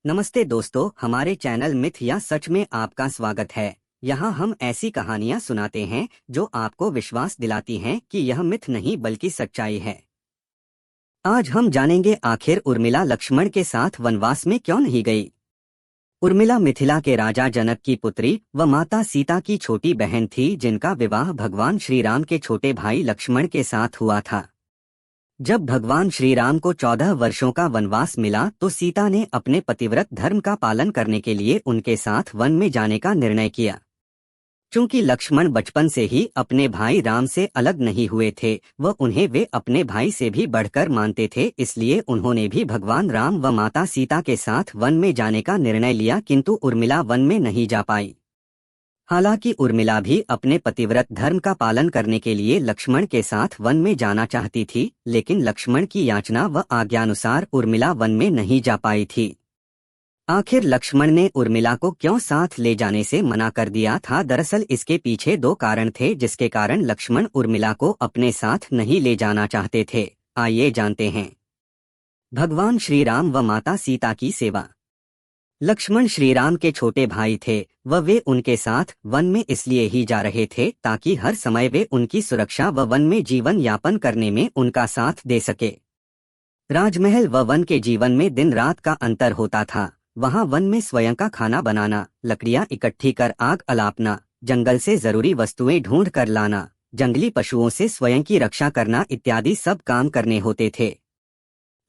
नमस्ते दोस्तों, हमारे चैनल मिथ या सच में आपका स्वागत है। यहाँ हम ऐसी कहानियाँ सुनाते हैं जो आपको विश्वास दिलाती हैं कि यह मिथ नहीं बल्कि सच्चाई है। आज हम जानेंगे आखिर उर्मिला लक्ष्मण के साथ वनवास में क्यों नहीं गई। उर्मिला मिथिला के राजा जनक की पुत्री व माता सीता की छोटी बहन थी, जिनका विवाह भगवान श्री राम के छोटे भाई लक्ष्मण के साथ हुआ था। जब भगवान श्री राम को 14 वर्षों का वनवास मिला तो सीता ने अपने पतिव्रत धर्म का पालन करने के लिए उनके साथ वन में जाने का निर्णय किया। चूंकि लक्ष्मण बचपन से ही अपने भाई राम से अलग नहीं हुए थे व उन्हें वे अपने भाई से भी बढ़कर मानते थे, इसलिए उन्होंने भी भगवान राम व माता सीता के साथ वन में जाने का निर्णय लिया। किंतु उर्मिला वन में नहीं जा पाई। हालांकि उर्मिला भी अपने पतिव्रत धर्म का पालन करने के लिए लक्ष्मण के साथ वन में जाना चाहती थी, लेकिन लक्ष्मण की याचना व आज्ञानुसार उर्मिला वन में नहीं जा पाई थी। आखिर लक्ष्मण ने उर्मिला को क्यों साथ ले जाने से मना कर दिया था? दरअसल इसके पीछे दो कारण थे जिसके कारण लक्ष्मण उर्मिला को अपने साथ नहीं ले जाना चाहते थे। आइए जानते हैं। भगवान श्री राम व माता सीता की सेवा। लक्ष्मण श्री राम के छोटे भाई थे व वे उनके साथ वन में इसलिए ही जा रहे थे ताकि हर समय वे उनकी सुरक्षा व वन में जीवन यापन करने में उनका साथ दे सके। राजमहल व वन के जीवन में दिन रात का अंतर होता था। वहाँ वन में स्वयं का खाना बनाना, लकड़ियाँ इकट्ठी कर आग अलापना, जंगल से जरूरी वस्तुएं ढूंढ कर लाना, जंगली पशुओं से स्वयं की रक्षा करना इत्यादि सब काम करने होते थे।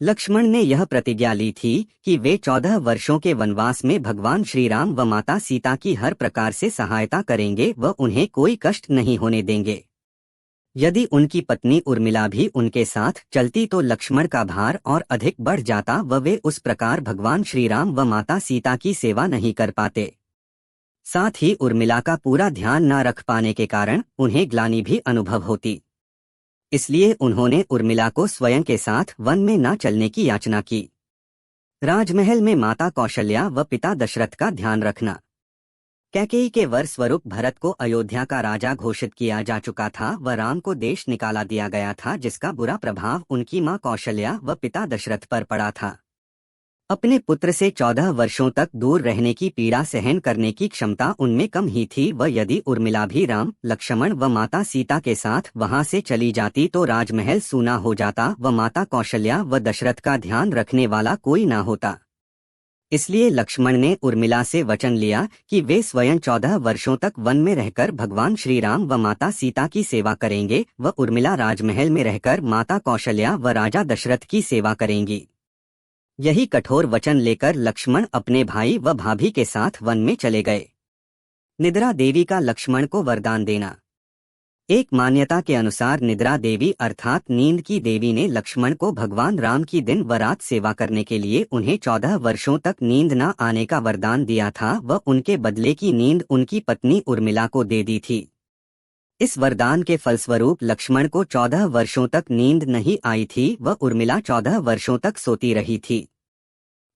लक्ष्मण ने यह प्रतिज्ञा ली थी कि वे 14 वर्षों के वनवास में भगवान श्री राम व माता सीता की हर प्रकार से सहायता करेंगे व उन्हें कोई कष्ट नहीं होने देंगे। यदि उनकी पत्नी उर्मिला भी उनके साथ चलती तो लक्ष्मण का भार और अधिक बढ़ जाता व वे उस प्रकार भगवान श्री राम व माता सीता की सेवा नहीं कर पाते। साथ ही उर्मिला का पूरा ध्यान न रख पाने के कारण उन्हें ग्लानि भी अनुभव होती। इसलिए उन्होंने उर्मिला को स्वयं के साथ वन में न चलने की याचना की। राजमहल में माता कौशल्या व पिता दशरथ का ध्यान रखना। कैकेयी के वर स्वरूप भरत को अयोध्या का राजा घोषित किया जा चुका था व राम को देश निकाला दिया गया था, जिसका बुरा प्रभाव उनकी मां कौशल्या व पिता दशरथ पर पड़ा था। अपने पुत्र से 14 वर्षों तक दूर रहने की पीड़ा सहन करने की क्षमता उनमें कम ही थी व यदि उर्मिला भी राम, लक्ष्मण व माता सीता के साथ वहां से चली जाती तो राजमहल सूना हो जाता व माता कौशल्या व दशरथ का ध्यान रखने वाला कोई न होता। इसलिए लक्ष्मण ने उर्मिला से वचन लिया कि वे स्वयं 14 वर्षों तक वन में रहकर भगवान श्री राम व माता सीता की सेवा करेंगे व उर्मिला राजमहल में रहकर माता कौशल्या व राजा दशरथ की सेवा करेंगी। यही कठोर वचन लेकर लक्ष्मण अपने भाई व भाभी के साथ वन में चले गए। निद्रा देवी का लक्ष्मण को वरदान देना। एक मान्यता के अनुसार निद्रा देवी अर्थात नींद की देवी ने लक्ष्मण को भगवान राम की दिन व रात सेवा करने के लिए उन्हें 14 वर्षों तक नींद न आने का वरदान दिया था व उनके बदले की नींद उनकी पत्नी उर्मिला को दे दी थी। इस वरदान के फलस्वरूप लक्ष्मण को 14 वर्षों तक नींद नहीं आई थी व उर्मिला 14 वर्षों तक सोती रही थी।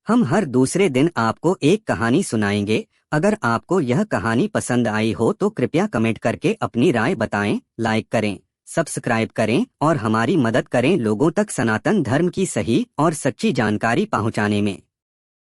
हम हर दूसरे दिन आपको एक कहानी सुनाएंगे। अगर आपको यह कहानी पसंद आई हो तो कृपया कमेंट करके अपनी राय बताएं, लाइक करें, सब्सक्राइब करें और हमारी मदद करें लोगों तक सनातन धर्म की सही और सच्ची जानकारी पहुंचाने में।